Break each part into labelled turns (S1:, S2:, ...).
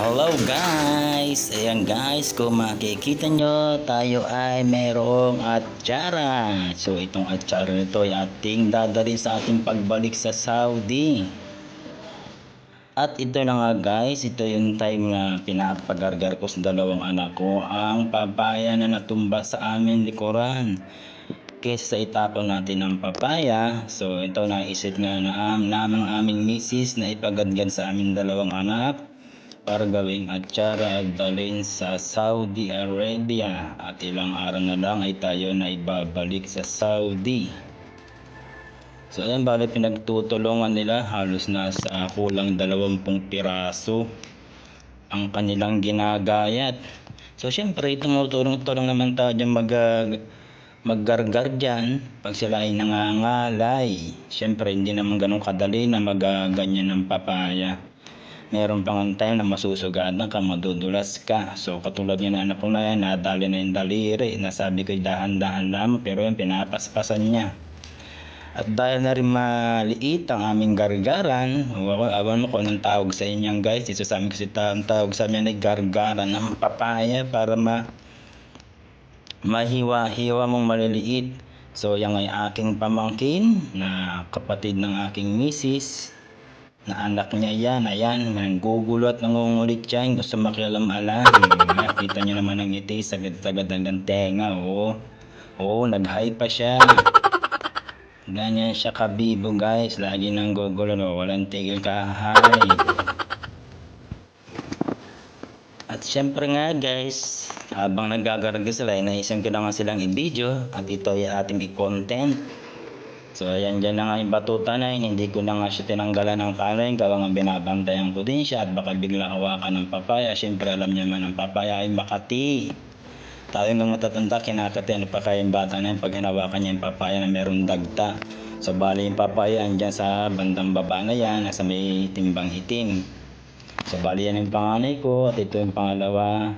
S1: Hello guys! Ayan guys, kung makikita nyo, tayo ay merong atsara. So itong atsara nito ay ating dadalhin sa ating pagbalik sa Saudi. At ito na nga guys, ito yung time na pinapagargar ko sa dalawang anak ko ang papaya na natumba sa aming likuran. Kesa sa itapon natin ng papaya, so ito naisip nga namang aming misis na ipagadgad sa aming dalawang anak para gawing atsara at dalhin sa Saudi Arabia, at ilang araw na lang ay tayo na ibabalik sa Saudi. So ayan, bali pinagtutulungan nila, halos nasa kulang 20 piraso ang kanilang ginagayat. So syempre tumutulong-tulong naman tayo dyan maggargar dyan pag sila ay nangangalay. Syempre hindi naman ganun kadali na magaganyan ng papaya. Meron pang time na masusugatan ka, madudulas ka. So katulad nga na anak ko na yan, nadali na yung daliri. Nasabi ko dahan-dahan lang, pero yan pinapaspasan niya. At dahil na rin maliit ang aming gargaran, awan mo kung anong tawag sa inyo guys. Dito sa amin kasi ang tawag sa amin ay gargaran ng papaya para mahiwa-hiwa mong maliliit. So yan ay aking pamangkin na kapatid ng aking misis, na anak niya yan. Ayan, nanggugulo at nangungulit yan, gusto makialam-alam. Nakita niyo naman ang ngiti, sagad-sagad ng tenga. Oo, nag-hi pa siya. Ganyan siya kabibo guys, lagi nang gugulo, walang tigil kahay. At syempre nga guys, habang nagagarga sila, naisang ko na nga silang i-video at ito ay ating i-content. So ayan, dyan na nga yung batuta na yun, hindi ko na nga siya tinanggalan ng kanin, kaya nga binabantayan ko din siya at baka bigla hawakan ng papaya. Syempre alam niyo naman, ang papaya ay makati. Tayo ng matatanda, kinakati, ano pa kaya yung bata na yun pag hinawakan niya yung papaya na merong dagta. So bali yung papaya andyan sa bandang baba na yan, nasa may timbang itim. So bali yan yung panganay ko, at ito yung pangalawa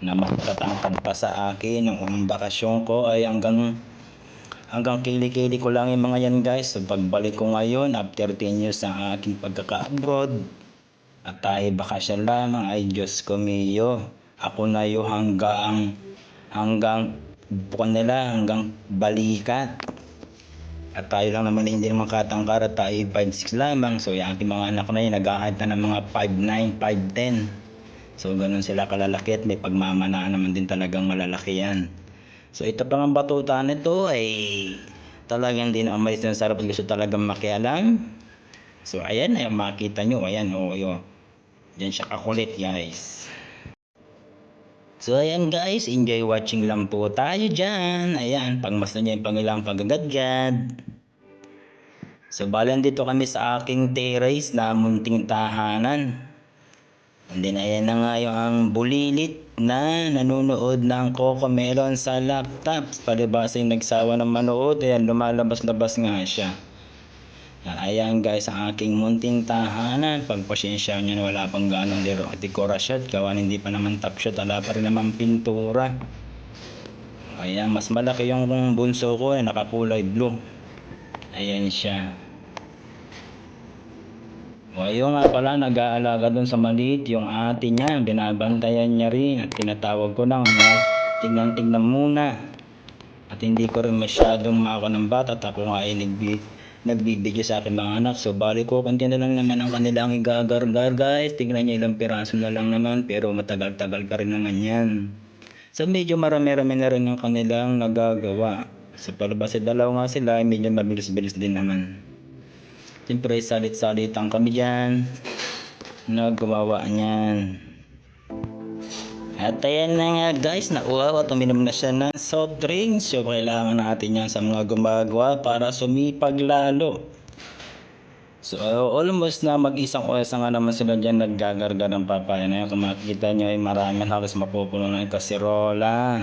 S1: na makatatangkad pa sa akin. Yung unang bakasyon ko ay hanggang kili-kili ko lang yung mga yan guys. So pagbalik ko ngayon after 10 years ng aking pagkaka-abroad at tayo bakasyon lamang, ay Diyos ko miyo, ako na yung hanggang bukan nila, hanggang balikat. At tayo lang naman hindi makatangkar at tayo 5'6" lamang. So yung aking mga anak na yun, nag-ahit na ng mga 5'9", 5'10". So ganun sila kalalaki at may pagmamanaan naman din talagang malalaki yan. So ito pang ang batuta nito ay talagang din ang may sinasarap at gusto talagang makialam. So ayan, ay makita nyo, ayan, yun. Diyan siya kakulit guys. So ayan guys, enjoy watching lang po tayo dyan. Ayan, pagmasdan niya yung pangilang pagagadgad. So bali dito kami sa aking terrace na munting tahanan. And then ayan na nga yung ang bulilit na nanonood ng Cocomelon sa laptop. Palibasa yung nagsawa ng manood, ayan lumalabas-labas nga siya. Ayan guys, ang aking munting tahanan. Pagpasensya nyo na wala pang ganong dekorasyon, kawan hindi pa naman top shot, wala pa rin naman pintura. Ayan, mas malaki yung bunso ko, nakakulay blue. Ayan siya. O ayun nga pala, nag-aalaga dun sa maliit yung ate niya, binabantayan niya rin at tinatawag ko lang na tignan muna. At hindi ko rin masyadong mako ng bata, tapos nga ay nagbibideo sa akin mga anak. So bali ko konti na lang naman ang kanilang igagargar guys. Tingnan niyo, ilang piraso na lang naman, pero matagal-tagal ka rin naman yan. So medyo marami-rami na rin ang kanilang nagagawa. So palabas dalawa nga sila, medyo mabilis-bilis din naman. Siyempre salit-salitan kami dyan, nagawa niyan. At ayan na nga guys, nauwaw at uminom na siya ng soft drinks. So kailangan natin yan sa mga gumagawa para sumipag lalo. So almost na mag-isang oras na nga naman sila dyan naggagargar ng papaya na yan. Kung makikita nyo ay marami, halos mapupuno na yung kasirola.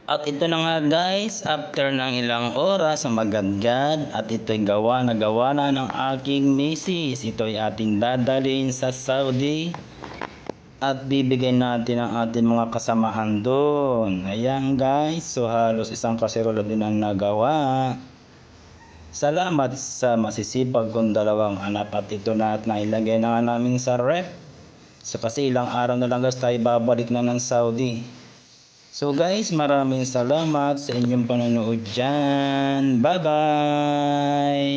S1: At ito na nga guys, after ng ilang oras sa magadgad, at ito'y gawa na ng aking misis. Ito'y ating dadalhin sa Saudi. at bibigyan natin ang ating mga kasamahan doon. Ayan guys, so halos isang kaserola din ang nagawa. Salamat sa masisipag kong dalawang anak at ito na at nailagay na nga namin sa ref. So kasi ilang araw na lang guys tayo babalik na ng Saudi. So guys, maraming salamat sa inyong panonood dyan. Bye bye!